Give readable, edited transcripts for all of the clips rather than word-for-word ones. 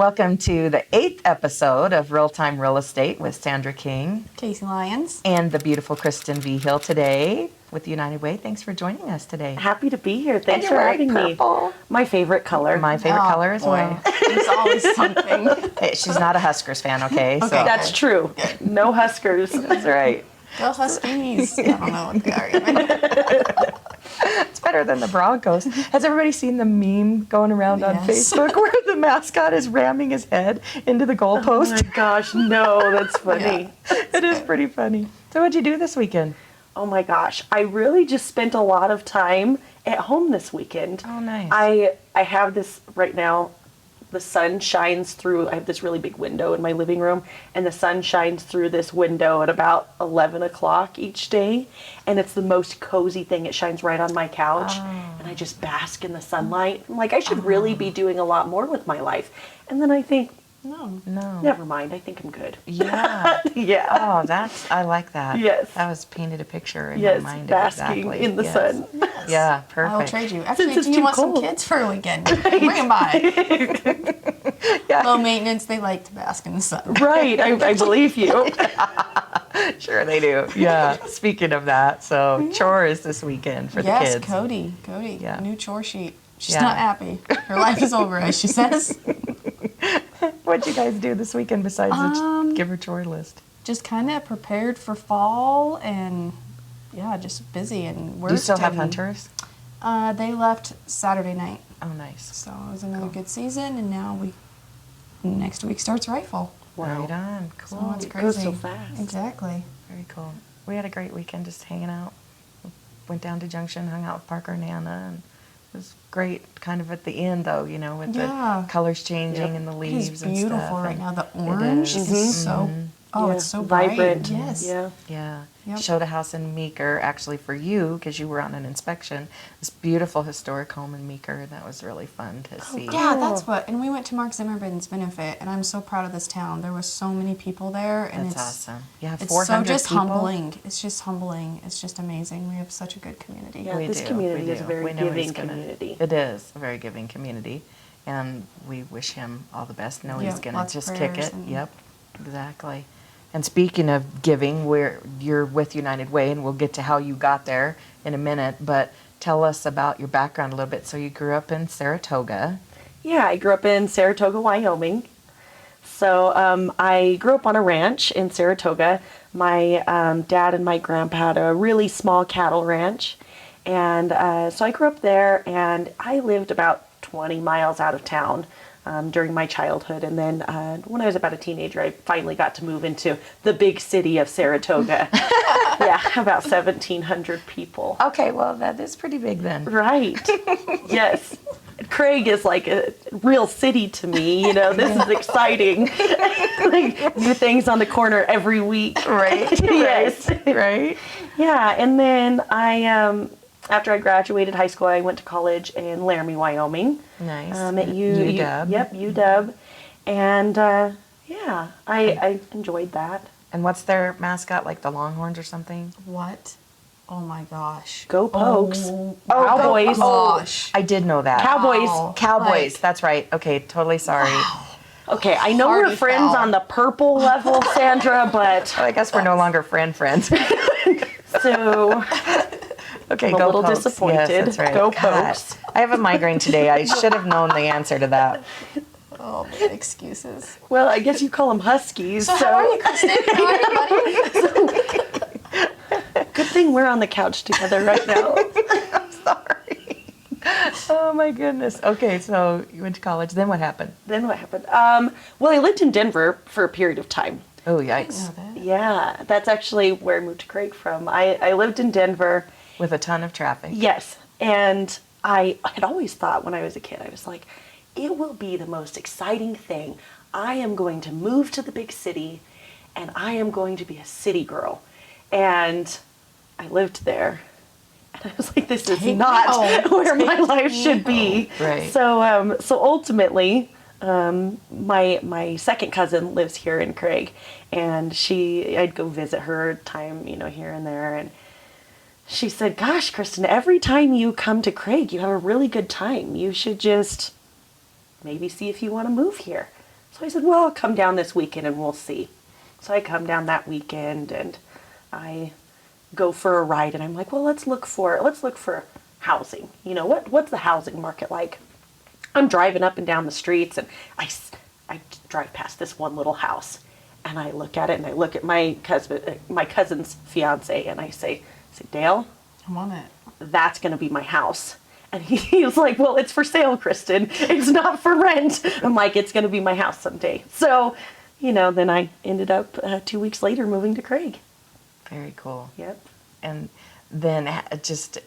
Welcome to the 8th episode of Real Time Real Estate with Sandra King. Casey Lyons. And the beautiful Kristen Vigil today with United Way. Thanks for joining us today. Happy to be here. Thanks And you're for wearing having purple. me. My favorite color. My favorite color as well. There's always something. Hey, she's not a Huskers fan, okay? So That's true. No Huskers. that's right. Go Huskies. I don't know what they are even. It's better than the Broncos. Has everybody seen the meme going around on Yes. Facebook where the mascot is ramming his head into the Oh goalpost? my gosh, no, that's funny. It is pretty funny. So what'd you do this weekend? Oh my gosh, I really just spent a lot of time at home this weekend. Oh, nice. I have this right now. The sun shines through. I have this really big window in my living room, and the sun shines through this window at about 11 o'clock each day, and it's the most cozy thing. It shines right on my couch, and I just bask in the sunlight. I'm like, I should really be doing a lot more with my life. And then I think, No. never mind. I think I'm good. Yeah. Yeah. Oh, I like that. Yes. That was painted a picture in Yes, my mind. basking exactly. in the Yes. sun. Yeah, I perfect. will trade you. Actually, Since it's do you too want some cold. kids for a weekend? Bring them by. Yeah. Low maintenance. They like to bask in the sun. Right. I believe you. Sure they do. Yeah. Speaking of that, so chores this weekend for the Yes, kids. Cody. Yeah. New chore sheet. She's Yeah. not happy. Her life is over, as she says. What'd you guys do this weekend besides the give her chore list? Just kind of prepared for fall and, yeah, just busy and work. Do you still have hunters? They left Saturday night. Oh, nice. So it was another good season, and now next week starts rifle. Wow. Right on. So Cool. it's It crazy. goes so fast. Exactly. Very cool. We had a great weekend just hanging out. Went down to Junction, hung out with Parker and Hannah, and it was great kind of at the end though, with Yeah. the colors changing Yep. and the It leaves is and beautiful stuff. right and now. The orange is. is so. Oh, Yeah, it's so bright. vibrant. Yes. Yeah. Yeah. Yep. Showed a house in Meeker, actually for you, because you were on an inspection. This beautiful historic home in Meeker. That was really fun to see. Yeah, that's what. And we went to Mark Zimmerman's benefit, and I'm so proud of this town. There was so many people there, and That's it's awesome. Yeah, It's 400 so just people. humbling. It's just humbling. It's just amazing. We have such a good community. Yeah, We this do, community we is a do. very We know he's giving gonna- community. It is a very giving community, and we wish him all the best. Know he's Yep, going to lots of just kick prayers it. and- Yep, exactly. And speaking of giving, you're with United Way, and we'll get to how you got there in a minute. But tell us about your background a little bit. So you grew up in Saratoga. Yeah, I grew up in Saratoga, Wyoming. So I grew up on a ranch in Saratoga. My dad and my grandpa had a really small cattle ranch. And so I grew up there, and I lived about 20 miles out of town during my childhood. And then when I was about a teenager, I finally got to move into the big city of Saratoga. Yeah, about 1,700 people. Okay, well that is pretty big then. Right. Yes. Craig is like a real city to me. This is exciting. Like new things on the corner every week. Right. Yes. Right. Yeah. And then after I graduated high school, I went to college in Laramie, Wyoming. Nice. At UW. Yep, UW. And yeah, I enjoyed that. And what's their mascot? Like the Longhorns or something? What? Oh my gosh. Go Pokes. Oh, Cowboys. gosh. I did know that. Cowboys. Wow. Cowboys. Like- That's right. Okay, totally sorry. Okay, I know we're Hardy friends foul. on the purple level, Sandra, but I guess we're no longer friends. so Okay, I'm a go little Pokes. disappointed. Yes, that's right. Go God, Pokes. I have a migraine today. I should have known the answer to that. Oh, man, excuses. well, I guess you call them Huskies. So how are you, Kristen? How are you, buddy? Good thing we're on the couch together right now. Sorry. Oh my goodness. Okay, so you went to college. Then what happened? Then what happened? Well, I lived in Denver for a period of time. Oh, I didn't yikes. know that. Yeah, that's actually where I moved to Craig from. I lived in Denver. With a ton of traffic. Yes, and I had always thought when I was a kid, I was like, it will be the most exciting thing. I am going to move to the big city, and I am going to be a city girl. And I lived there, and I was like, this is Take not me home. where my Take life me should be. home. Right. So ultimately, my second cousin lives here in Craig, and I'd go visit her time, here and there, and she said, gosh, Kristen, every time you come to Craig, you have a really good time. You should just maybe see if you want to move here. So I said, well, I'll come down this weekend and we'll see. So I come down that weekend and I go for a ride, and I'm like, well, let's look for housing. You know, what's the housing market like? I'm driving up and down the streets, and I drive past this one little house, and I look at it, and I look at my cousin's fiance, and I say, Dale, I want it. that's going to be my house. And he was like, well, it's for sale, Kristen. It's not for rent. I'm like, it's going to be my house someday. So, you know, then I ended up 2 weeks later moving to Craig. Very cool. Yep. And then just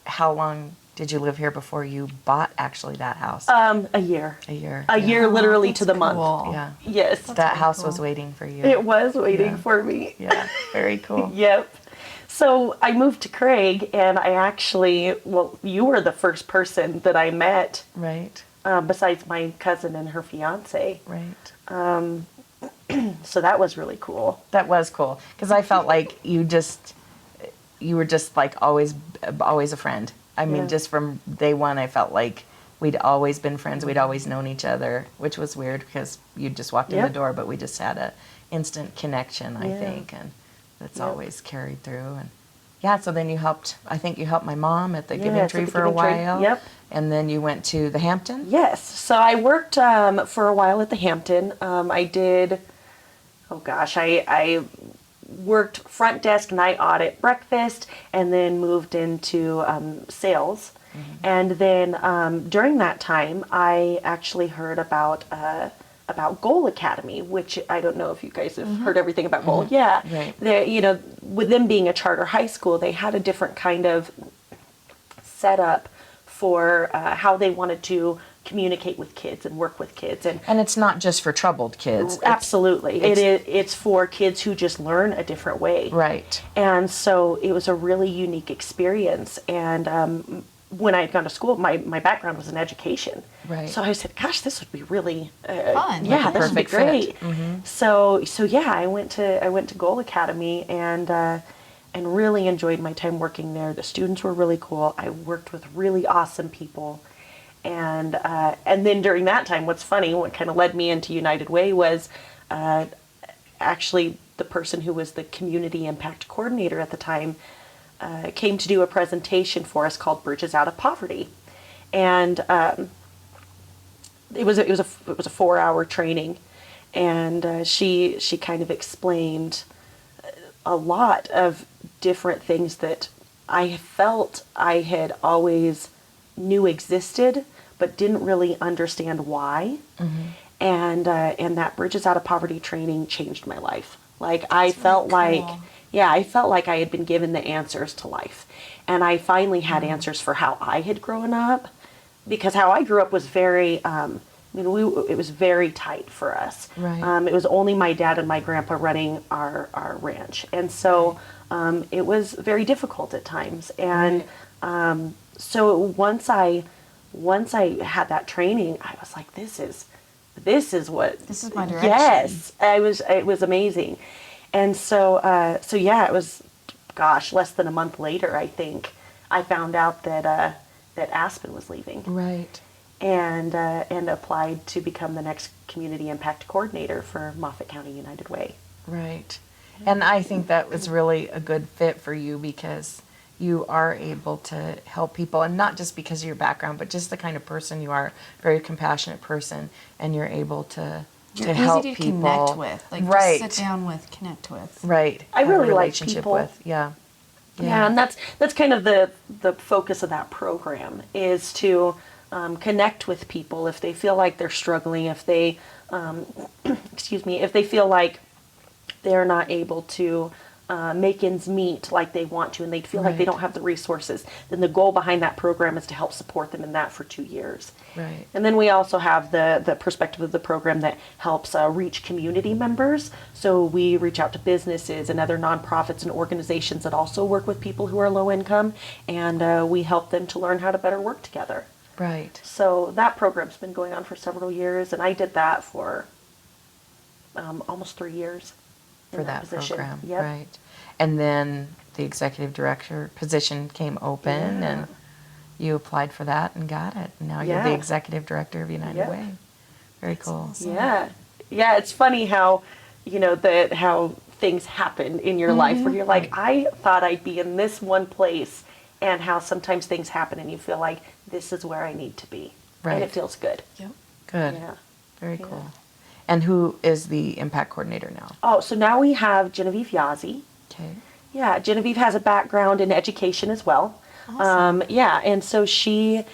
how long did you live here before you bought actually that house? A year. A year. A year, literally to the That's month. cool. Yeah. Yes. That really house cool. was waiting for you. It was waiting Yeah. for me. Yeah. Very cool. Yep. So I moved to Craig, and I actually, well, you were the first person that I met, Right. besides my cousin and her fiance. Right. So that was really cool. That was cool because I felt like you were just like always a friend. I mean, Yeah. just from day one, I felt like we'd always been friends. We'd always known each other, which was weird because you just walked in Yep. the door, but we just had a instant connection, I Yeah. think, and that's Yep. always carried through. And yeah, so then I think you helped my mom at the Giving Yes, Tree at the for a Giving Tree. while. Yep. And then you went to the Hampton. Yes. So I worked for a while at the Hampton. I did, oh gosh, I worked front desk, night audit, breakfast, and then moved into sales. And then during that time, I actually heard about Goal Academy, which I don't know if you guys have heard everything about Goal. Yeah, Right. You know, with them being a charter high school, they had a different kind of setup for how they wanted to communicate with kids and work with kids, and And it's not just for troubled kids. It's- absolutely, it's for kids who just learn a different way. Right. And so it was a really unique experience. And when I had gone to school, my background was in education. Right. So I said, gosh, this would be really Fun. Yeah, Like a this would be perfect fit. great. So yeah, I went to Goal Academy and really enjoyed my time working there. The students were really cool. I worked with really awesome people. And then during that time, what's funny, what kind of led me into United Way was actually the person who was the community impact coordinator at the time came to do a presentation for us called Bridges Out of Poverty. And it was a 4-hour training, and she kind of explained a lot of different things that I felt I had always knew existed, but didn't really understand why. And that Bridges Out of Poverty training changed my life. Like I felt like, cool. yeah, I felt like I had been given the answers to life, and I finally had answers for how I had grown up, because how I grew up was very, it was very tight for us. Right. It was only my dad and my grandpa running our ranch, and so it was very difficult at times. And so once I had that training, I was like, this is my direction. Yes, it was amazing. And so yeah, it was, gosh, less than a month later, I think, I found out that Aspen was leaving. Right. And applied to become the next community impact coordinator for Moffat County United Way. Right. And I think that was really a good fit for you because you are able to help people, and not just because of your background, but just the kind of person you are, very compassionate person, and you're able to You're help easy to people. connect with. Like, right. just sit down with, connect with. Right. I Have a really like relationship people. with. Yeah. Yeah, and that's kind of the focus of that program, is to connect with people if they feel like they're struggling, if they, if they feel like they're not able to make ends meet like they want to, and they feel like they Right. don't have the resources, then the goal behind that program is to help support them in that for 2 years. Right. And then we also have the perspective of the program that helps reach community members. So we reach out to businesses and other nonprofits and organizations that also work with people who are low income, and we help them to learn how to better work together. Right. So that program's been going on for several years, and I did that for almost 3 years. For in that position. program. Yep. Right. And then the executive director position came open, Yeah. and you applied for that and got it. And now you're the Yeah. executive director of United Yep. Way. Very cool. awesome. Yeah. Yeah, it's funny how, how things happen in your life where you're like, I thought I'd be in this one place, and how sometimes things happen and you feel like this is where I need to be. And Right. it feels good. Yep. Good. Yeah. Very Yeah. cool. And who is the impact coordinator now? Oh, so now we have Genevieve Yazzie. Okay. Yeah, Genevieve has a background in education as well. Awesome. Yeah, and so she's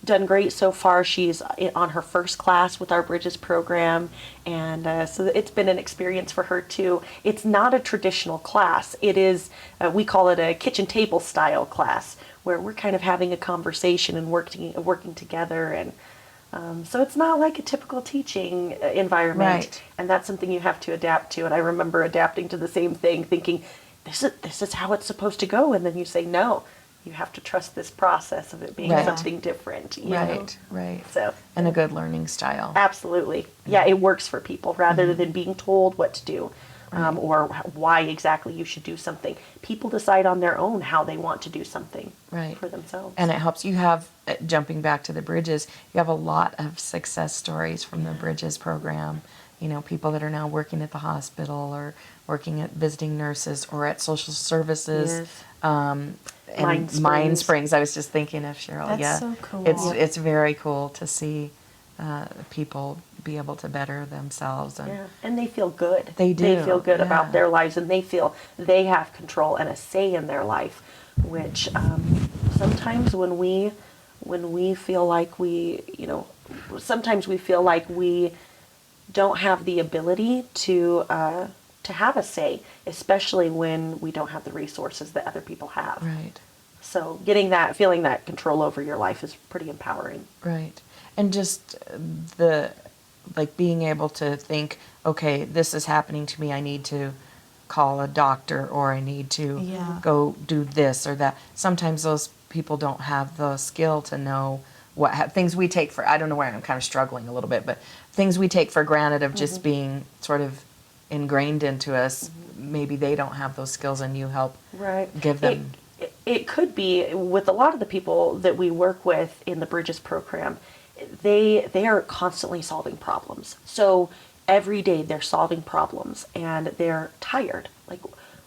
done great so far. She's on her first class with our Bridges program, and so it's been an experience for her too. It's not a traditional class. It is, we call it a kitchen table style class, where we're kind of having a conversation and working together, and so it's not like a typical teaching environment, Right. and that's something you have to adapt to. And I remember adapting to the same thing, thinking, this is how it's supposed to go, and then you say no. You have to trust this process of it being Right. something different. You know? Right. Right. So And a good learning style. absolutely, yeah, it works for people rather than being told what to do. Or why exactly you should do something. People decide on their own how they want to do something Right. for themselves. And it helps. You have, jumping back to the Bridges, you have a lot of success stories from the Bridges program. People that are now working at the hospital or working at visiting nurses or at social services. Yes. And Mind Mind Springs. Springs. I was just thinking of Cheryl. That's yeah. so cool. It's very cool to see people be able to better themselves. And Yeah, and they feel good. They do, They feel good yeah. about their lives, and they feel they have control and a say in their life. Which sometimes when we feel like sometimes we feel like we don't have the ability to have a say, especially when we don't have the resources that other people have. Right. So feeling that control over your life is pretty empowering. Right. And just being able to think, okay, this is happening to me. I need to call a doctor, or I need to Yeah. go do this or that. Sometimes those people don't have the skill to know things we take for, I don't know where I'm kind of struggling a little bit, but things we take for granted of just being sort of ingrained into us, maybe they don't have those skills, and you help Right. give them. It could be with a lot of the people that we work with in the Bridges program, they are constantly solving problems. So every day they're solving problems and they're tired. Like,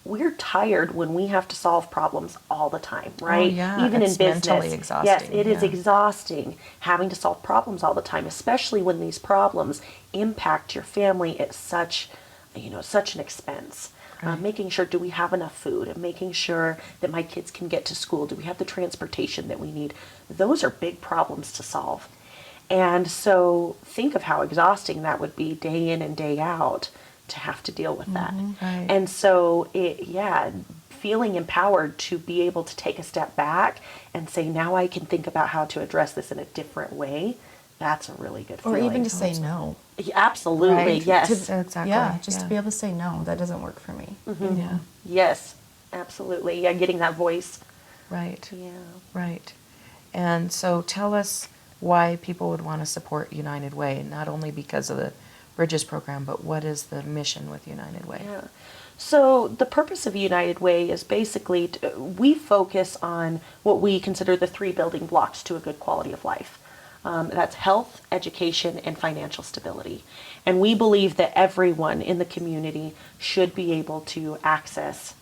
we're tired when we have to solve problems all the time, right? yeah, Even it's in business. mentally Yes, exhausting, it is yeah. exhausting having to solve problems all the time, especially when these problems impact your family at such an expense. Right. Making sure, do we have enough food? And making sure that my kids can get to school. Do we have the transportation that we need? Those are big problems to solve. And so think of how exhausting that would be day in and day out to have to deal with that. Right. And so feeling empowered to be able to take a step back and say, now I can think about how to address this in a different way. That's a really good Or feeling. even to say no. Yeah, absolutely, Right. yes. Exactly. Yeah, just to be able to say no, that doesn't work for me. Yeah. Yes, absolutely. Yeah, getting that voice. Right. Yeah. Right. And so tell us why people would want to support United Way, not only because of the Bridges program, but what is the mission with United Way? Yeah. So the purpose of United Way is basically we focus on what we consider the 3 building blocks to a good quality of life. That's health, education, and financial stability. And we believe that everyone in the community should be able to access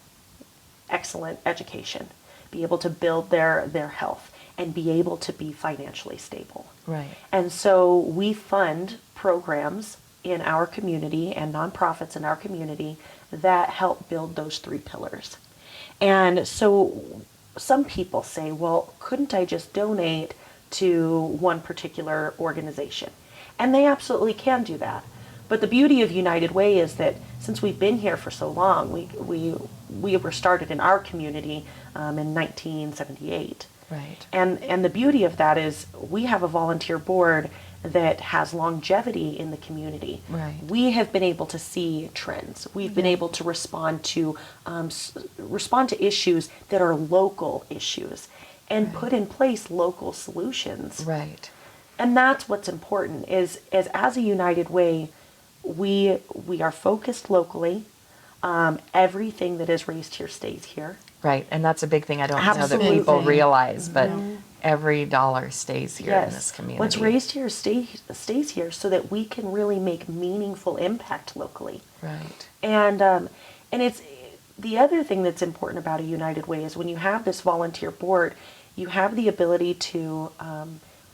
excellent education, be able to build their health, and be able to be financially stable. Right. And so we fund programs in our community and nonprofits in our community that help build those 3 pillars. And so some people say, well, couldn't I just donate to one particular organization? And they absolutely can do that. But the beauty of United Way is that since we've been here for so long, we were started in our community in 1978. Right. And the beauty of that is we have a volunteer board that has longevity in the community. Right. We have been able to see trends. We've been able to respond to issues that are local issues and put in place local solutions. Right. And that's what's important is as a United Way, we are focused locally. Everything that is raised here stays here. Right. And that's a big thing I don't know that Absolutely. people realize, but every dollar stays here in this community. What's raised here stays here so that we can really make meaningful impact locally. Right. And it's the other thing that's important about a United Way is when you have this volunteer board, you have the ability to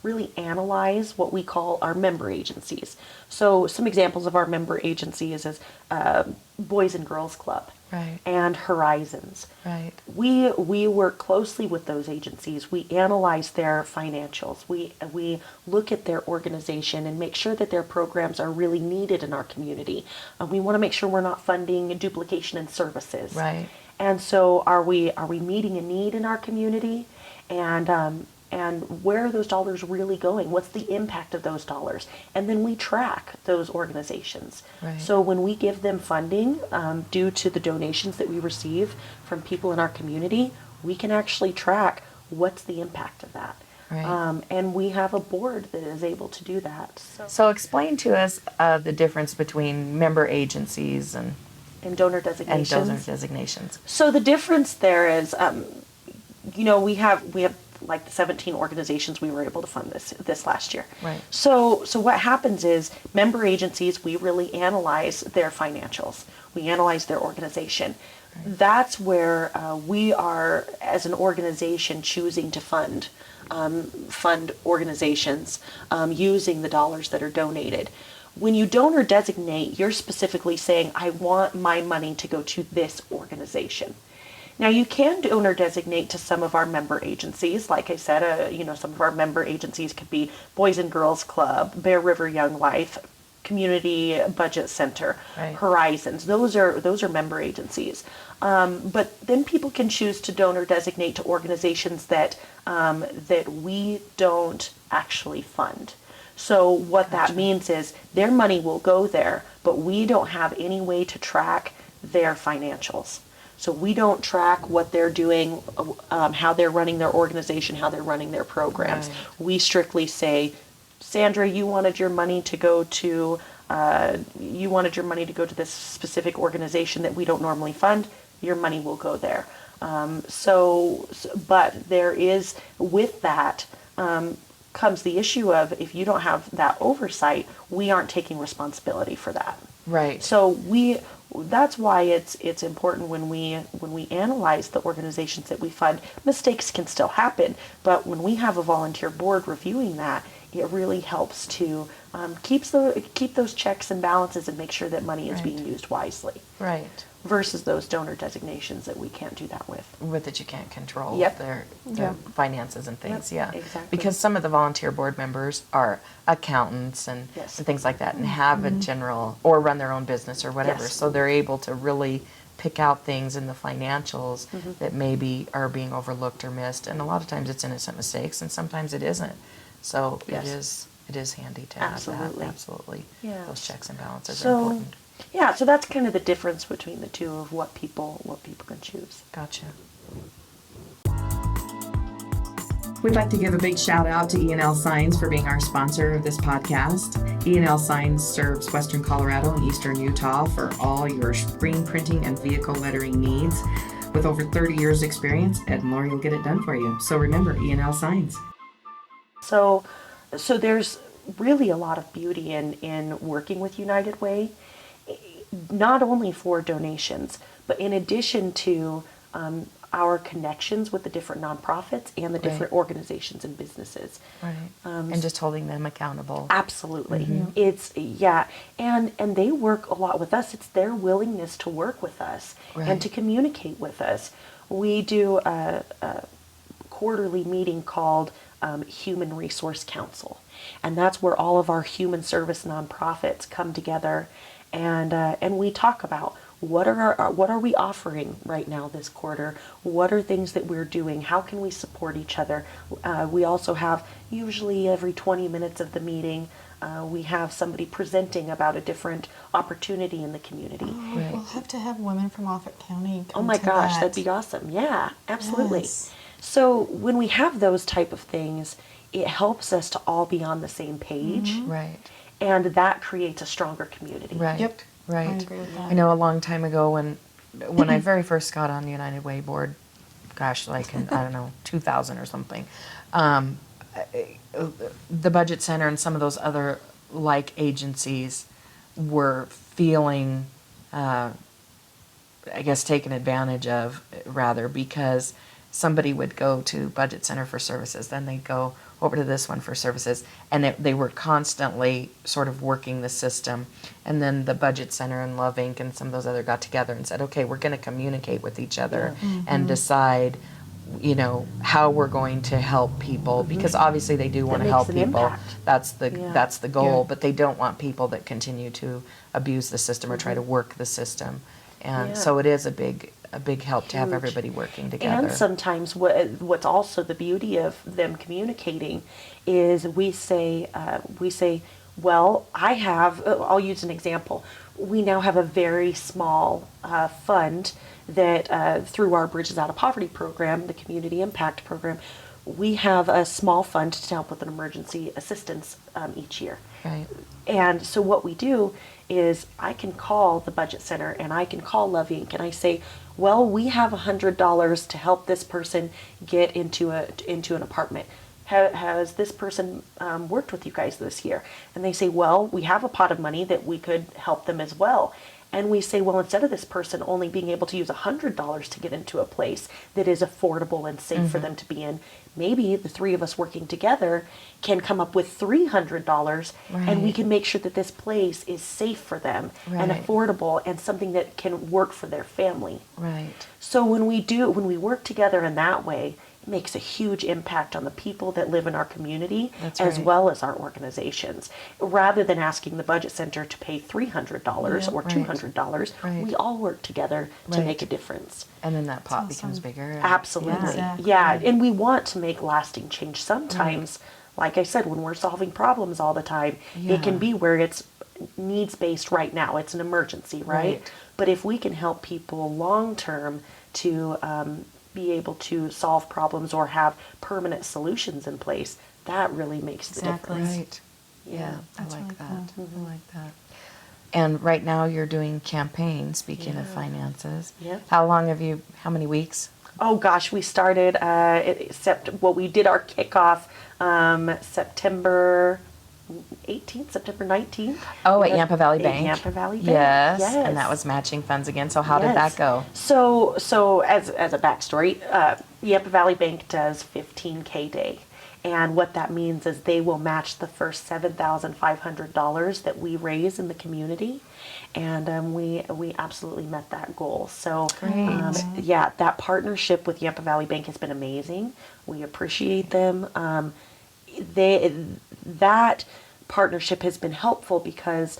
really analyze what we call our member agencies. So some examples of our member agencies is Boys and Girls Club. Right. And Horizons. Right. We work closely with those agencies. We analyze their financials. We look at their organization and make sure that their programs are really needed in our community. We want to make sure we're not funding duplication in services. Right. And so are we meeting a need in our community? And where are those dollars really going? What's the impact of those dollars? And then we track those organizations. Right. So when we give them funding due to the donations that we receive from people in our community, we can actually track what's the impact of that. Right. And we have a board that is able to do that. So explain to us the difference between member agencies and donor designations. donor designations. So the difference there is, we have like the 17 organizations we were able to fund this last year. Right. So what happens is member agencies, we really analyze their financials. We analyze their organization. Right. That's where we are, as an organization, choosing to fund organizations using the dollars that are donated. When you donor designate, you're specifically saying, I want my money to go to this organization. Now, you can donor designate to some of our member agencies. Like I said, some of our member agencies could be Boys and Girls Club, Bear River Young Life, Community Budget Center, right. Horizons. Those are member agencies. But then people can choose to donor designate to organizations that we don't actually fund. So what that means is their money will go there, but we don't have any way to track their financials. So we don't track what they're doing, how they're running their organization, how they're running their programs. Right. We strictly say, Sandra, you wanted your money to go to this specific organization that we don't normally fund. Your money will go there. But there is, with that, comes the issue of if you don't have that oversight, we aren't taking responsibility for that. Right. So that's why it's important when we analyze the organizations that we fund. Mistakes can still happen, but when we have a volunteer board reviewing that, it really helps to keep those checks and balances and make sure that money is Right. being used wisely. Right. Versus those donor designations that we can't do that with. With that you can't control Yep. their Yep. finances and things. Yep, Yeah. exactly. Because some of the volunteer board members are accountants and, Yes. and things like that and have a general or run their own business or whatever. Yes. So they're able to really pick out things in the financials that maybe are being overlooked or missed. And a lot of times it's innocent mistakes and sometimes it isn't. So Yes. it is handy to have Absolutely. that. Absolutely. Yeah. Those checks and balances are So, important. yeah, so that's kind of the difference between the two of what people can choose. Gotcha. We'd like to give a big shout out to E&L Signs for being our sponsor of this podcast. E&L Signs serves Western Colorado and Eastern Utah for all your screen printing and vehicle lettering needs. With over 30 years experience, Ed and Lori will get it done for you. So remember, E&L Signs. So there's really a lot of beauty in working with United Way, not only for donations, but in addition to our connections with the different nonprofits and the different organizations and businesses. Right. And just holding them accountable. Absolutely. It's, and they work a lot with us. It's their willingness to work with us and to communicate with us. We do a quarterly meeting called Human Resource Council, and that's where all of our human service nonprofits come together, and we talk about what are we offering right now this quarter? What are things that we're doing? How can we support each other? We also have, usually every 20 minutes of the meeting, we have somebody presenting about a different opportunity in the community. Oh, we'll have to have women from Moffat County come Oh my to gosh, that. that'd be awesome. Yeah, absolutely. Yes. So when we have those type of things, it helps us to all be on the same page, Right. and that creates a stronger community. Right. Yep. Right. I agree with that. I know a long time ago when I very first got on the United Way board, gosh, like in, I don't know, 2000 or something. The Budget Center and some of those other like agencies were feeling, I guess, taken advantage of, rather, because somebody would go to Budget Center for services, then they'd go over to this one for services, and they were constantly sort of working the system. And then the Budget Center and Love Inc. and some of those other got together and said, okay, we're going to communicate with each other and decide, you know, how we're going to help people, because obviously they do want to makes help an people. impact. That's the goal, Yeah. but they don't want people that continue to abuse the system or try to work the system. And Yeah. so it is a big help to have Huge. everybody working together. And sometimes what's also the beauty of them communicating is we say, well, I have, I'll use an example. We now have a very small fund that through our Bridges Out of Poverty program, the Community Impact Program, we have a small fund to help with an emergency assistance each year. Right. And so what we do is I can call the Budget Center and I can call Love Inc. and I say, well, we have $100 to help this person get into an apartment. Has this person worked with you guys this year? And they say, well, we have a pot of money that we could help them as well. And we say, well, instead of this person only being able to use $100 to get into a place that is affordable and safe for them to be in, maybe the three of us working together can come up with $300 and we Right. can make sure that this place is safe for them and Right. affordable and something that can work for their family. Right. So when we work together in that way, it makes a huge impact on the people that live in our community That's as right. well as our organizations. Rather than asking the Budget Center to pay $300 or Right. $200, Right. we all work together to Right. make a difference. And then that pot That's becomes awesome. bigger. and- Absolutely. Exactly. Yeah, and we want to make lasting change. Sometimes, like I said, when we're solving problems all the time, it can Yeah. be where it's needs based right now. It's an emergency, right? Right. But if we can help people long term to be able to solve problems or have permanent solutions in place, that really makes the Exactly. difference. Right. Yeah, That's I like really that. cool. I like that. And right now you're doing campaigns, speaking of finances. Yep. How many weeks? Oh gosh, we started we did our kickoff September 18th, September 19th. Oh, at We had- Yampa Valley at Bank. Yampa Valley Bank. Yes. Yes. And that was matching funds again. So how did Yes. that go? So as a backstory, Yampa Valley Bank does 15K Day. And what that means is they will match the first $7,500 that we raise in the community. And we absolutely met that goal. So yeah, that partnership with Yampa Valley Bank has been amazing. We appreciate them. That partnership has been helpful because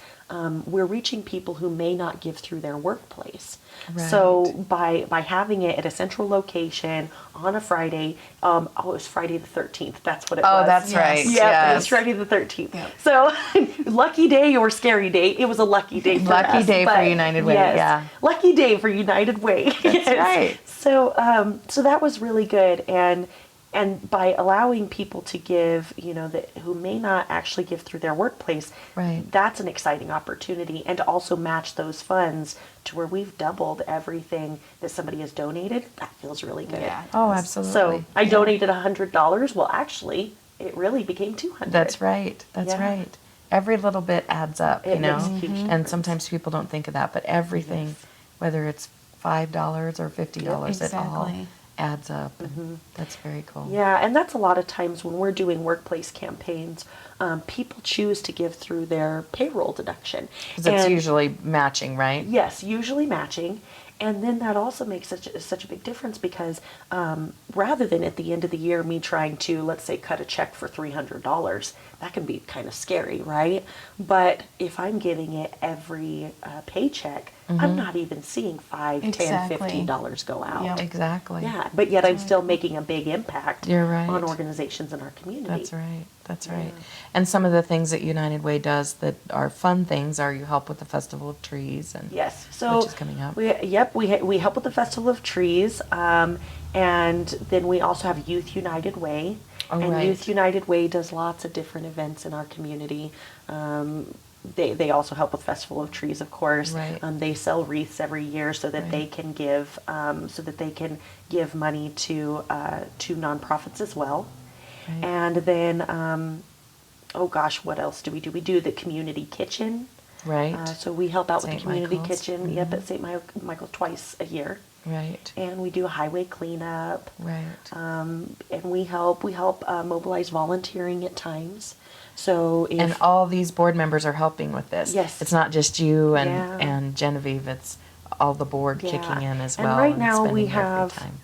we're reaching people who may not give through their workplace. So by having it at a central location on a Friday, it was Friday the 13th. That's what it was. Oh, that's Yes. right. Yeah, it was Yes. Friday the 13th. Yep. So, lucky day or scary day? It was a lucky day for Lucky us. day for but United Way, yes, yeah. lucky day for United Way. That's right. So, so that was really good, and by allowing people to give, who may not actually give through their workplace, Right. that's an exciting opportunity, and to also match those funds to where we've doubled everything that somebody has donated. That feels really good. Yeah. Oh, absolutely. So I donated $100. Well, actually, it really became $200. That's right. That's Yeah. right. Every little bit adds up, It you know. makes a huge And difference. sometimes people don't think of that, but everything, whether it's $5 or $50, it all Exactly. adds up. That's very cool. Yeah, and that's a lot of times when we're doing workplace campaigns, people choose to give through their payroll deduction. Because it's And- usually matching, right? Yes, usually matching. And then that also makes such a big difference because rather than at the end of the year me trying to, let's say, cut a check for $300, that can be kind of scary, right? But if I'm getting it every paycheck, I'm not even seeing $5, Exactly. $10, $15 go out. Yep. Exactly. Yeah, but yet I'm still making a big impact You're right. on organizations in our community. That's right. That's right. And some of the things that United Way does that are fun things are you help with the Festival of Trees and Yes. So which is coming up. we help with the Festival of Trees, and then we also have Youth United Way, Oh, and right. Youth United Way does lots of different events in our community. they also help with Festival of Trees, of course. Right. They sell wreaths every year so that they Right. can give money to nonprofits as well. Right. And then, oh gosh, what else do we do? We do the community kitchen. Right. So we help out with the St. community Michael's. kitchen. Yep, at St. Michael's twice a year. Right. And we do highway cleanup. Right. And we help mobilize volunteering at times. So if And all these board members are helping with this. Yes. It's not just you and, Yeah. and Genevieve, it's all the board Yeah. kicking in as And well. right now we spending their free have time,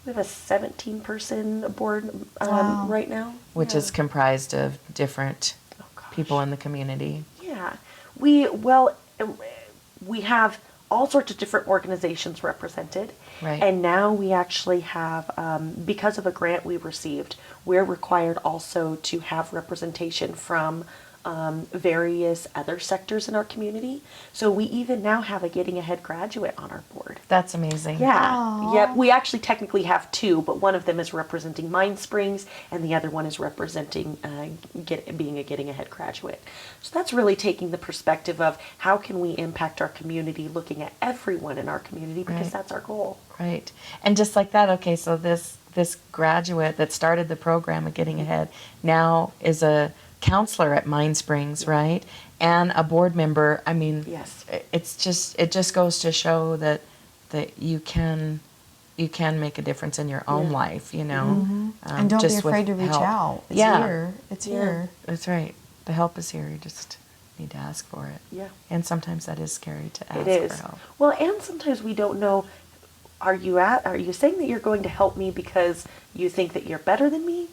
we have a 17-person board Wow. right now, which Yeah. is comprised of different Oh, gosh. people in the community. Yeah, we have all sorts of different organizations represented, Right. and now we actually have, because of a grant we received, we're required also to have representation from various other sectors in our community. So we even now have a Getting Ahead graduate on our board. That's amazing. Yeah. Aw. Yep. We actually technically have two, but one of them is representing Mind Springs, and the other one is representing being a Getting Ahead graduate. So that's really taking the perspective of how can we impact our community, looking at everyone in our community, because Right. that's our goal. Right. And just like that, okay, so this graduate that started the program of Getting Ahead now is a counselor at Mind Springs, right? And a board member. I mean, Yes. it just goes to show that you can make a difference in your own Yeah. life, you know. And don't be just with afraid to reach help. out. It's Yeah. here. It's Yeah. here. That's right. The help is here. You just need to ask for it. Yeah. And sometimes that is scary to ask It is. for help. Well, and sometimes we don't know. Are you saying that you're going to help me because you think that you're better than me,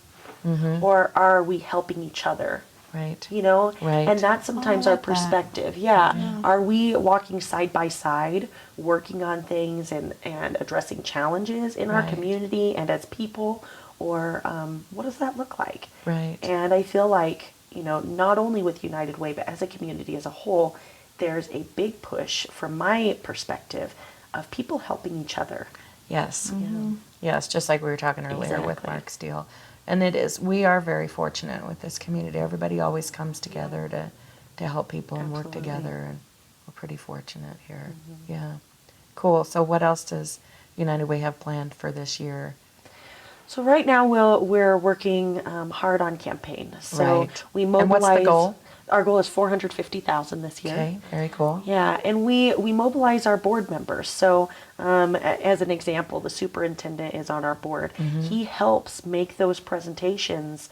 or are we helping each other? Right. You know, Right. and that's sometimes I our like that. perspective. Yeah. Are we walking side by side, working on things and addressing challenges in our Right. community and as people, or what does that look like? Right. And I feel like, not only with United Way, but as a community as a whole, there's a big push from my perspective of people helping each other. Yes. Yes, just like we were talking earlier with Exactly. Mark Steele. And it is, we are very fortunate with this community. Everybody always comes together to help people and work Absolutely. together. And we're pretty fortunate here. Yeah. Cool. So what else does United Way have planned for this year? So right now we're working hard on campaign. So Right. we And mobilize. what's the goal? Our goal is 450,000 this year. Okay, very cool. Yeah, and we mobilize our board members. So, as an example, the superintendent is on our board. Mm-hmm. He helps make those presentations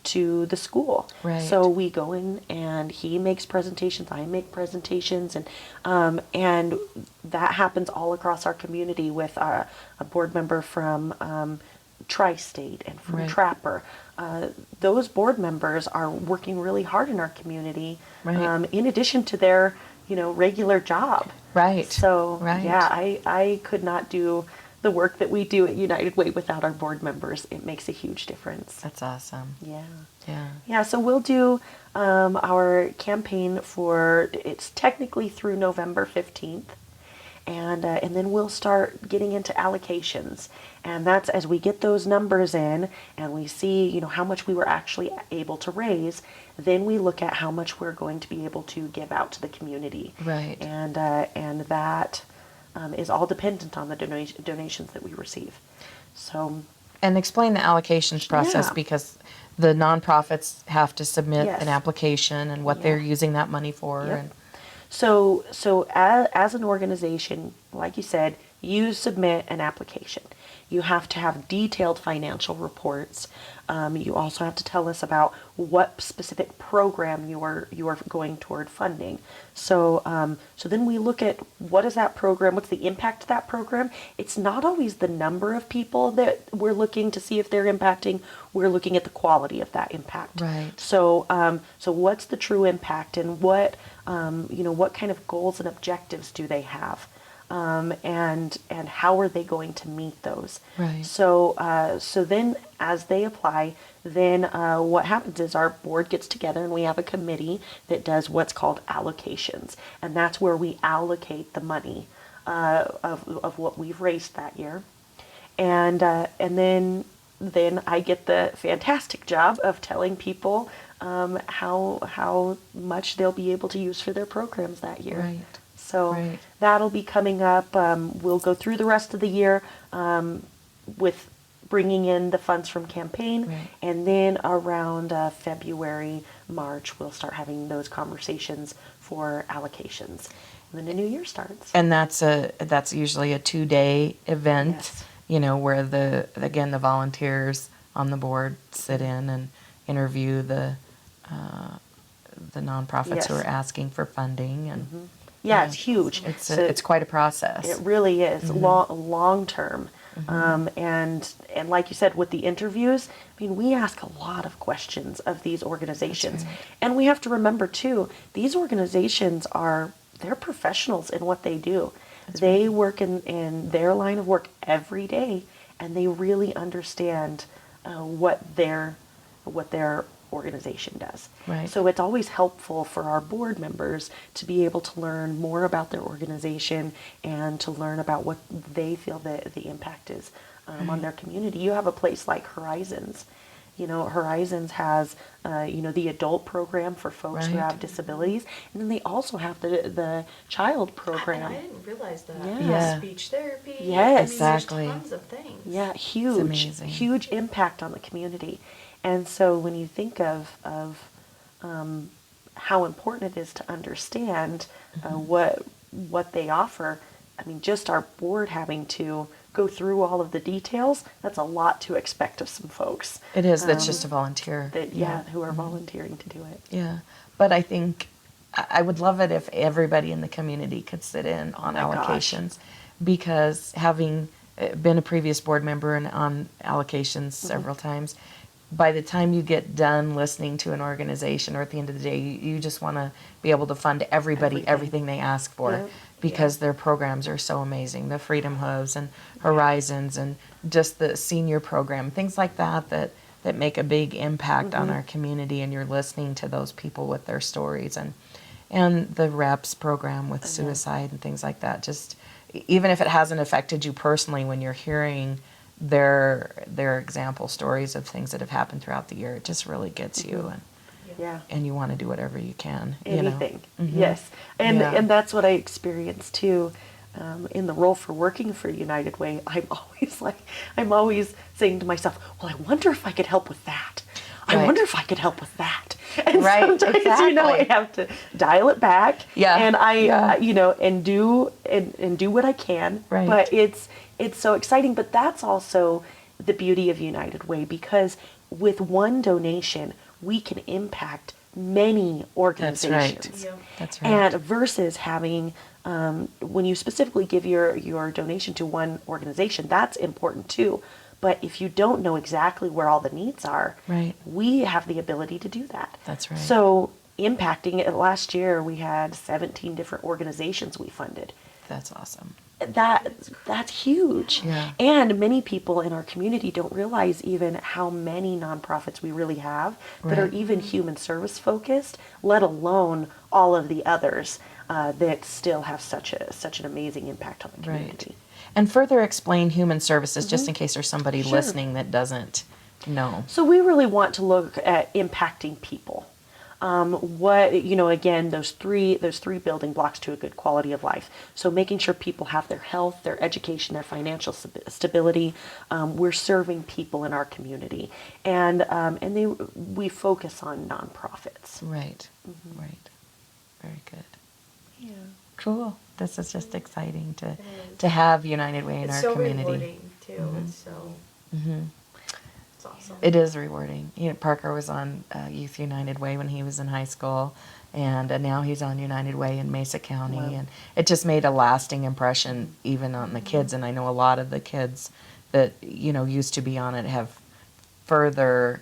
to the school. Right. So we go in and he makes presentations. I make presentations, and that happens all across our community with a board member from Tri-State and from Right. Trapper. Those board members are working really hard in our community, Right. in addition to their, regular job. Right. So, Right. yeah, I could not do the work that we do at United Way without our board members. It makes a huge difference. That's awesome. Yeah. Yeah. Yeah, so we'll do our campaign it's technically through November 15th. And then we'll start getting into allocations. And that's as we get those numbers in and we see, how much we were actually able to raise, then we look at how much we're going to be able to give out to the community. Right. And that is all dependent on the donations that we receive. So, And explain the allocations process Yeah. because the nonprofits have to submit Yes. an application and what Yeah. they're using that money for. Yep. And So as an organization, like you said, you submit an application. You have to have detailed financial reports. You also have to tell us about what specific program you are going toward funding. So then we look at what is that program, what's the impact of that program. It's not always the number of people that we're looking to see if they're impacting. We're looking at the quality of that impact. Right. So what's the true impact, and what kind of goals and objectives do they have, and how are they going to meet those? Right. So then as they apply, then what happens is our board gets together and we have a committee that does what's called allocations, and that's where we allocate the money of what we've raised that year, and then I get the fantastic job of telling people how much they'll be able to use for their programs that year. Right. So Right. that'll be coming up. We'll go through the rest of the year with bringing in the funds from campaign, Right. and then around February, March, we'll start having those conversations for allocations. And then the new year starts. And that's usually a 2-day event, Yes. where the volunteers on the board sit in and interview the nonprofits who Yes. are asking for funding, and Yeah, it's huge. it's quite a process. It really is long term, and like you said, with the interviews, I mean, we ask a lot of questions of these organizations, and we have to remember too, these organizations they're professionals in what they do. They work in their line of work every day, and they really understand what their organization does. Right. So it's always helpful for our board members to be able to learn more about their organization and to learn about what they feel the impact is on their community. You have a place like Horizons. Horizons has, the adult program for folks who Right. have disabilities, and then they also have the child program. I didn't realize that. Yeah. Yeah. Speech therapy. Yes. Exactly. There's tons of things. Yeah, huge, amazing. huge impact on the community. And so when you think of how important it is to understand what they offer, I mean, just our board having to go through all of the details, that's a lot to expect of some folks. It is. That's just a volunteer. Who are volunteering to do it. Yeah, but I think I would love it if everybody in the community could sit in on my gosh. allocations, because having been a previous board member and on allocations several times, by the time you get done listening to an organization, or at the end of the day, you just want to be able to fund everybody everything they ask for, Yeah. because their programs are so amazing. The Freedom Hubs and Horizons and just the senior program, things like that make a big impact on our community, and you're listening to those people with their stories, and the REPS program with suicide and things like that. Just even if it hasn't affected you personally, when you're hearing their example stories of things that have happened throughout the year, it just really gets you, Yeah. and you want to do whatever you can. Anything. Mhm. Yes. And Yeah. and that's what I experienced too. In the role for working for United Way, I'm always saying to myself, well, I wonder if I could help with that. I Right. wonder if I could help with that. And Right, sometimes, I exactly. have to dial it back. Yeah, And yeah. and do what I can. Right. But it's so exciting. But that's also the beauty of United Way, because with one donation, we can impact many organizations. Yeah. That's right. And versus having, when you specifically give your donation to one organization, that's important too. But if you don't know exactly where all the needs are, Right. we have the ability to do that. That's right. So impacting it, last year we had 17 different organizations we funded. That's awesome. That's huge. Yeah. And many people in our community don't realize even how many nonprofits we really have that are Right. even human service focused, let alone all of the others that still have such an amazing impact on the Right. community. And further explain human services, just in case there's somebody Sure. listening that doesn't know. So we really want to look at impacting people. Again, those three building blocks to a good quality of life. So making sure people have their health, their education, their financial stability. We're serving people in our community, and we focus on nonprofits. Right. Right. Very good. Yeah. Cool. This is just exciting is. to have United Way in It's our so community. rewarding too. It's so. It's awesome. It is rewarding. Parker was on Youth United Way when he was in high school, and now he's on United Way in Mesa County, Wow. and it just made a lasting impression even on the kids. And I know a lot of the kids that used to be on it have further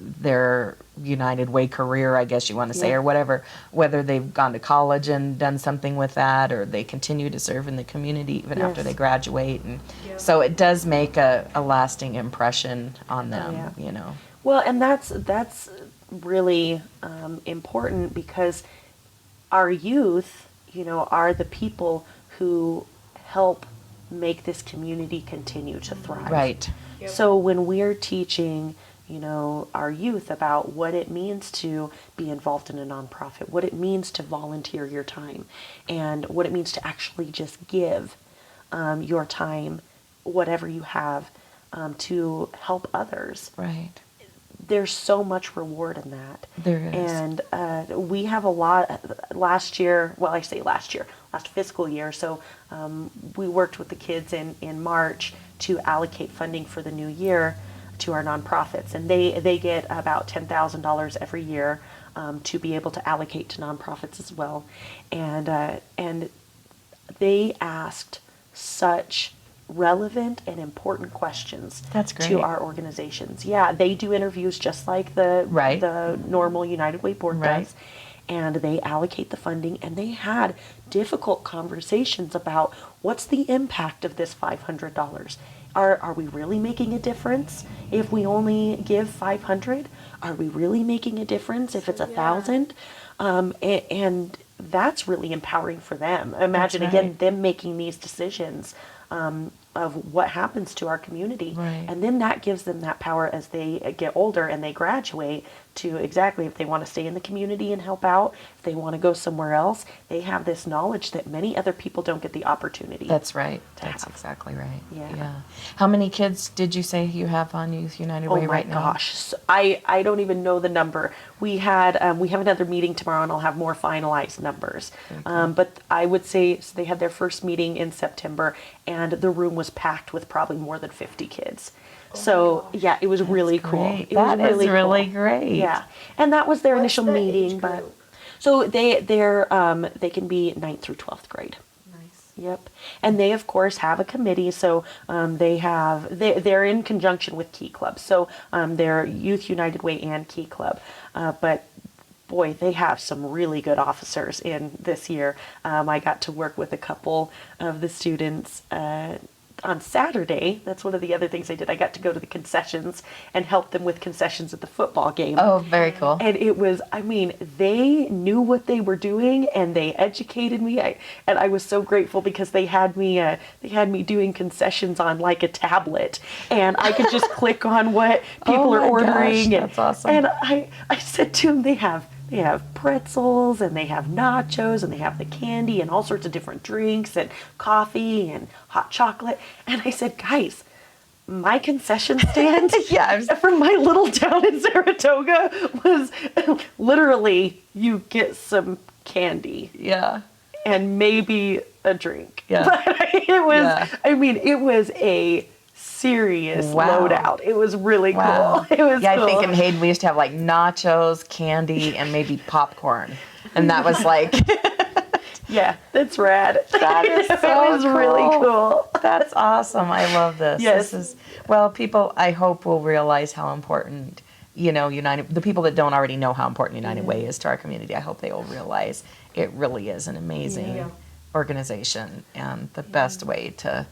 their United Way career, I guess you want to say, Yeah. or whatever, whether they've gone to college and done something with that, or they continue to serve in the community even after Yes. they graduate. And Yeah. so it does make a lasting impression on them, Yeah. Well, and that's really important, because our youth, are the people who help make this community continue to thrive. Right. Yep. So when we're teaching, our youth about what it means to be involved in a nonprofit, what it means to volunteer your time, and what it means to actually just give your time, whatever you have, to help others. Right. There's so much reward in that. There is. And we have a lot last year, well, I say last fiscal year. So we worked with the kids in March to allocate funding for the new year to our nonprofits. And they get about $10,000 every year to be able to allocate to nonprofits as well. And they asked such relevant and important questions That's great. to our organizations. Yeah, they do interviews just like the Right. the normal United Way board Right. does, and they allocate the funding, and they had difficult conversations about what's the impact of this $500. Are we really making a difference if we only give 500? Are we really making a difference if it's 1,000? And that's really empowering for them. Imagine That's again right. them making these decisions of what happens to our community. Right. And then that gives them that power as they get older and they graduate to exactly if they want to stay in the community and help out, if they want to go somewhere else, they have this knowledge that many other people don't get the opportunity. That's right. That's have. exactly right. Yeah. How many kids did you say you have on Youth United Oh Way my right now? gosh. So I don't even know the number. We have another meeting tomorrow and I'll have more finalized numbers. But I would say so they had their first meeting in September and the room was packed with probably more than 50 kids. So yeah, it was really cool. Great. It was That is really cool. great. Yeah. And that was their What's initial the meeting, age but group? so they can be 9th through 12th grade. Nice. Yep. And they of course have a committee, so they're in conjunction with Key Club. So they're Youth United Way and Key Club. But boy, they have some really good officers in this year. I got to work with a couple of the students on Saturday. That's one of the other things I did. I got to go to the concessions and help them with concessions at the football game. Oh, very cool. And it was, they knew what they were doing and they educated me. And I was so grateful because they had me doing concessions on like a tablet and I could just click on what people are my gosh, ordering. that's awesome. And I said to them, they have pretzels and they have nachos and they have the candy and all sorts of different drinks and coffee and hot chocolate. And I said, guys, my concession stand from my little town in Saratoga was literally you get some candy Yeah. and maybe a drink. Yeah. But it was, Yeah. it was a serious Wow. loadout. It was really Wow. cool. It was Yeah, cool. I think in Hayden we used to have like nachos, candy, and maybe popcorn. And that was like, Yeah, that's rad. that is so It was really cool. That's awesome. I love this. Yes. This is, well, people I hope will realize how important, the people that don't already know how important United Way is to our community, I hope they will realize it really is an amazing Yeah. organization and the best way to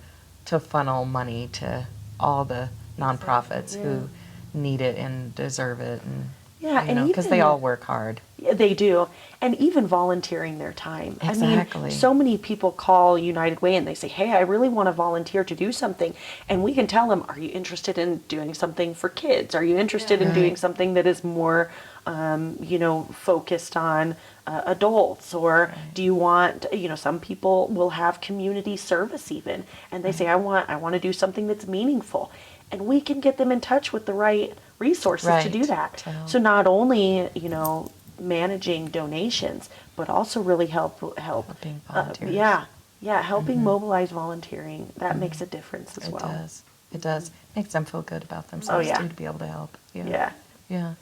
funnel money to all the nonprofits who need it and deserve it, and Yeah, and because they even- all work hard. Yeah, they do. And even volunteering their time. Exactly. So many people call United Way and they say, hey, I really want to volunteer to do something. And we can tell them, are you interested in doing something for kids? Are you interested in doing something that is more, focused on adults? Or do you want, some people will have community service even. And they say, I want to do something that's meaningful. And we can get them in touch with the right resources to do Right. that. To help. So not only, managing donations, but also really helping volunteers. helping mobilize volunteering. That makes a difference as It well. does. It does. Makes them feel good about themselves yeah. too, to be able to help. Yeah. Yeah.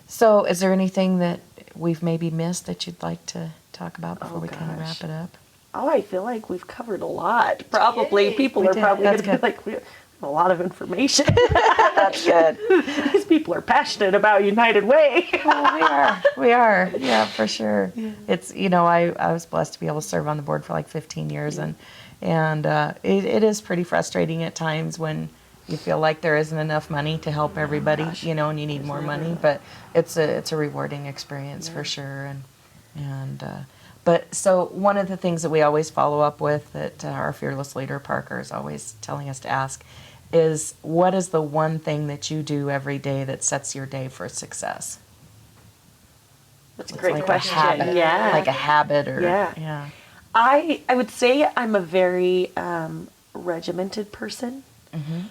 So, is there anything that we've maybe missed that you'd like to talk about before we kind of gosh. wrap it up? Oh, I feel like we've covered a lot. Probably Yay. people We are did. probably going That's to be good. like, we have a lot of information. That's good. These people are passionate about United Way. Well, we are. Yeah, for sure. It's, I was blessed to be able to serve on the board for like 15 years, and it is pretty frustrating at times when you feel like there isn't enough money to help everybody, and you need more money, but it's a rewarding experience for sure. But so one of the things that we always follow up with that our fearless leader Parker is always telling us to ask is what is the one thing that you do every day that sets your day for success? That's a It's great like question. A habit, Yeah. like a habit, or Yeah. I would say I'm a very regimented person.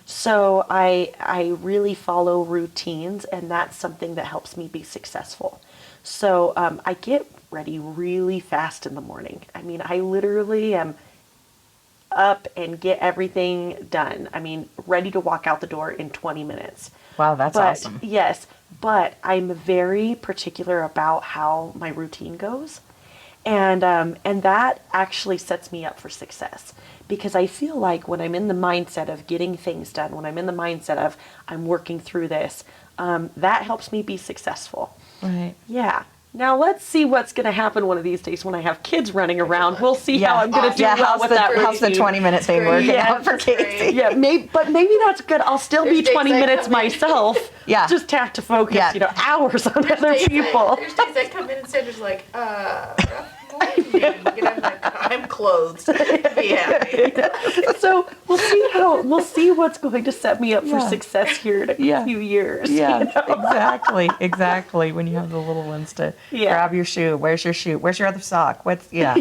So I really follow routines, and that's something that helps me be successful. So I get ready really fast in the morning. I mean, I literally am up and get everything done. I mean, ready to walk out the door in 20 minutes. Wow, that's But, awesome. Yes, but I'm very particular about how my routine goes. And that actually sets me up for success, because I feel like when I'm in the mindset of getting things done, when I'm in the mindset of I'm working through this, that helps me be successful. Right. Yeah. Now let's see what's going to happen one of these days when I have kids running around. We'll see how I'm going to do well with that how's the routine. 20-minute thing working Yeah, out for Casey? Yeah, maybe that's good. I'll still be There's days 20 I minutes come in. myself. Yeah. Just have to focus, Yeah. hours on other people. There's days I come in and Sandra's like, rough morning. And I'm like, I'm clothed. Be happy. So we'll see what's going to set me up for Yeah. success here in a Yeah. few years. Yeah, exactly. When you have the little ones to grab your shoe. Where's your shoe? Where's your other sock? Don't wear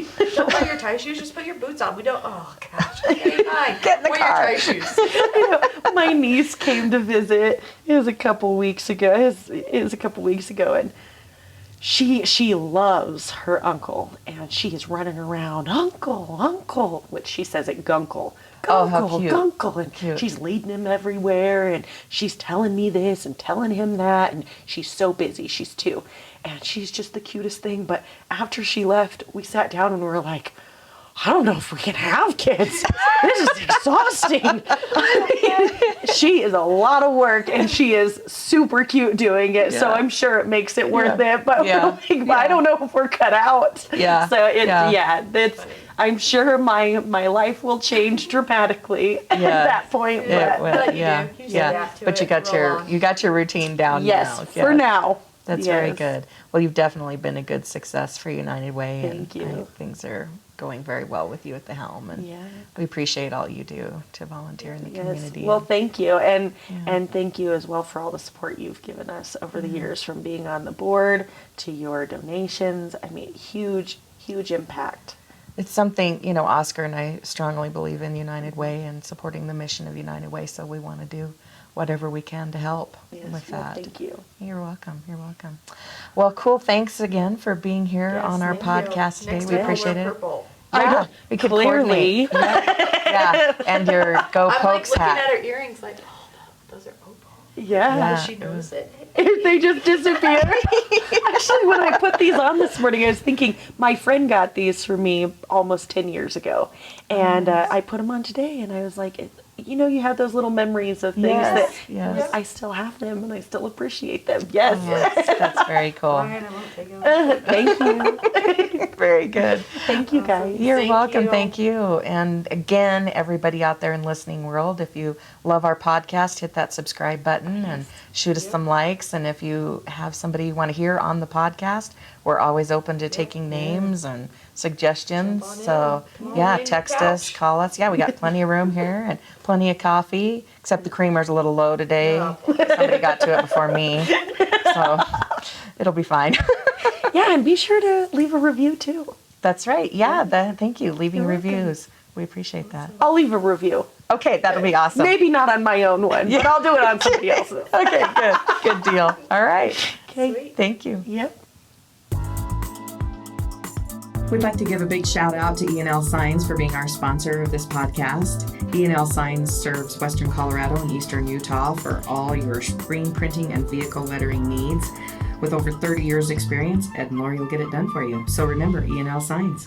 your tie shoes, just put your boots on. We don't, oh gosh. Okay, fine. Get in the wear car. your tie shoes. My niece came to visit. It was a couple weeks ago. And she loves her uncle, and she is running around, uncle, which she says it gunkle. Oh, how cute. Gunkle, and Cute. she's leading him everywhere, and she's telling me this and telling him that, and she's so busy. She's 2, and she's just the cutest thing. But after she left, we sat down and we were like, I don't know if we can have kids. This is exhausting. She is a lot of work, and she is super cute doing it. So Yeah. I'm sure it makes it worth it. But Yeah. we're like, I don't know if we're cut out. Yeah. So it's I'm sure my life will change dramatically at that point. It will, But you yeah, do. You just yeah. adapt to But you it, got roll on. you got your routine down Yes, now. for now. That's Yes. very good. Well, you've definitely been a good success for United Way, Thank you. and things are going very well with you at the helm, and Yeah. we appreciate all you do to volunteer in the community. Well, thank you, and thank you as well for all the support you've given us over the years, from being on the board to your donations. I mean, huge impact. It's something, Oscar and I strongly believe in United Way and supporting the mission of United Way, so we want to do whatever we can to help with Well, that. thank you. You're welcome. Well, cool. Thanks again for being here Yes, on our thank you. podcast today. Next We time appreciate we'll wear it. purple. Yeah, we could Clearly. coordinate. Yeah, and your Go I'm like Pokes looking hat. at her earrings like, oh, no, those are opal. Yeah. Yeah. Does she notice it? They just disappear. Actually, when I put these on this morning, I was thinking my friend got these for me almost 10 years ago. And I put them on today, and I was like, you have those little memories of things that Yes. I still have them, and I still appreciate them. Yes. Yes, that's very cool. Fine, I won't take it. Thank you. Very good. Thank you, guys. You're Thank welcome. you. Thank you. And again, everybody out there in listening world, if you love our podcast, hit that subscribe button and shoot us some likes. And if you have somebody you want to hear on the podcast, we're always open to taking names and suggestions. Jump on So in. Come on yeah, in, text couch. us, call us. Yeah, we got plenty of room here and plenty of coffee, except the creamer's a little low today. Oh. Somebody got to it before me. So it'll be fine. Yeah, and be sure to leave a review, too. That's right. Yeah, thank you. Leaving reviews. We appreciate that. I'll leave a review. Okay, that'll be awesome. Maybe not on my own one, but I'll do it on somebody else's. Okay, good. Good deal. All right. Okay. Thank you. Yep. We'd like to give a big shout out to E&L Signs for being our sponsor of this podcast. E&L Signs serves Western Colorado and Eastern Utah for all your screen printing and vehicle lettering needs. With over 30 years experience, Ed and Lori will get it done for you. So remember, E&L Signs.